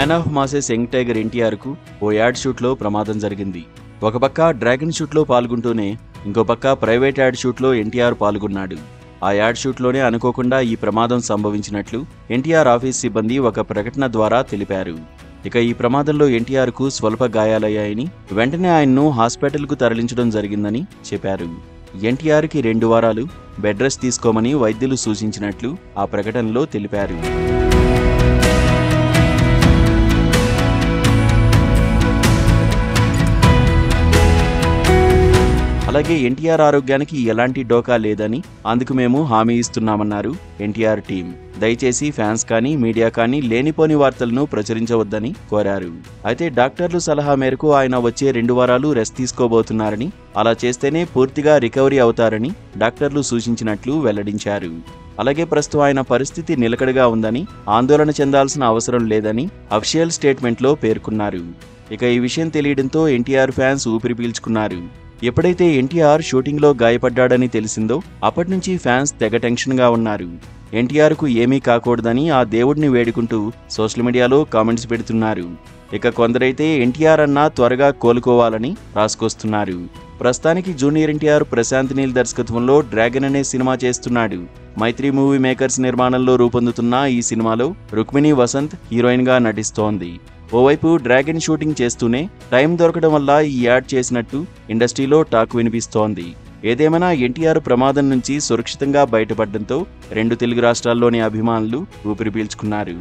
Man of masses young tiger ఎన్టీఆర్కు ఓ add షూట్లో ప్రమాదం జరిగింది. ఒక పక్క డ్రాగన్ షూట్లో పాల్గొంటూనే ఇంకో పక్క ప్రైవేట్ యాడ్ షూట్లో ఎన్టీఆర్ పాల్గొన్నాడు. ఆ యాడ్ షూట్లోనే అనుకోకుండా ఈ ప్రమాదం సంభవించినట్లు ఎన్టీఆర్ ఆఫీస్ సిబ్బంది ఒక ప్రకటన ద్వారా తెలిపారు. ఇక ఈ ప్రమాదంలో ఎన్టీఆర్కు స్వల్ప గాయాలయ్యాయని, వెంటనే ఆయన్ను హాస్పిటల్కు తరలించడం జరిగిందని చెప్పారు. ఎన్టీఆర్కి 2 వారాలు బెడ్ రెస్ట్ తీసుకోమని వైద్యులు సూచించినట్లు ఆ ప్రకటనలో తెలిపారు. అలాగే ఎన్టీఆర్ ఆరోగ్యానికి ఎలాంటి డోకా లేదని అందుకు మేము హామీ ఇస్తున్నామన్నారు ఎన్టీఆర్ టీం. దయచేసి ఫ్యాన్స్ కానీ మీడియా కానీ లేనిపోని వార్తలను ప్రచురించవద్దని కోరారు. అయితే డాక్టర్లు సలహా మేరకు ఆయన వచ్చే 2 వారాలు రెస్ట్ తీసుకోబోతున్నారని, అలా చేస్తేనే పూర్తిగా రికవరీ అవుతారని డాక్టర్లు సూచించినట్లు వెల్లడించారు. అలాగే ప్రస్తుతం ఆయన పరిస్థితి నిలకడగా ఉందని, ఆందోళన చెందాల్సిన అవసరం లేదని అఫీషియల్ స్టేట్మెంట్లో పేర్కొన్నారు. ఇక ఈ విషయం తెలియడంతో ఎన్టీఆర్ ఫ్యాన్స్ ఊపిరి పీల్చుకున్నారు. ఎప్పుడైతే ఎన్టీఆర్ షూటింగ్లో గాయపడ్డాడని తెలిసిందో అప్పటి నుంచి ఫ్యాన్స్ తెగ టెన్షన్గా ఉన్నారు. ఎన్టీఆర్కు ఏమీ కాకూడదని ఆ దేవుడిని వేడుకుంటూ సోషల్ మీడియాలో కామెంట్స్ పెడుతున్నారు. ఇక కొందరైతే ఎన్టీఆర్ అన్నా త్వరగా కోలుకోవాలని రాసుకొస్తున్నారు. ప్రస్తుతానికి జూనియర్ ఎన్టీఆర్ ప్రశాంత్ నీల్ దర్శకత్వంలో డ్రాగన్ అనే సినిమా చేస్తున్నాడు. మైత్రి మూవీ మేకర్స్ నిర్మాణంలో రూపొందుతున్న ఈ సినిమాలో రుక్మిణి వసంత్ హీరోయిన్గా నటిస్తోంది. ఓవైపు డ్రాగన్ షూటింగ్ చేస్తూనే టైం దొరకడం వల్ల ఈ యాడ్ చేసినట్టు ఇండస్ట్రీలో టాక్ వినిపిస్తోంది. ఏదేమైనా ఎన్టీఆర్ ప్రమాదం నుంచి సురక్షితంగా బయటపడడంతో 2 తెలుగు రాష్ట్రాల్లోని అభిమానులు ఊపిరి పీల్చుకున్నారు.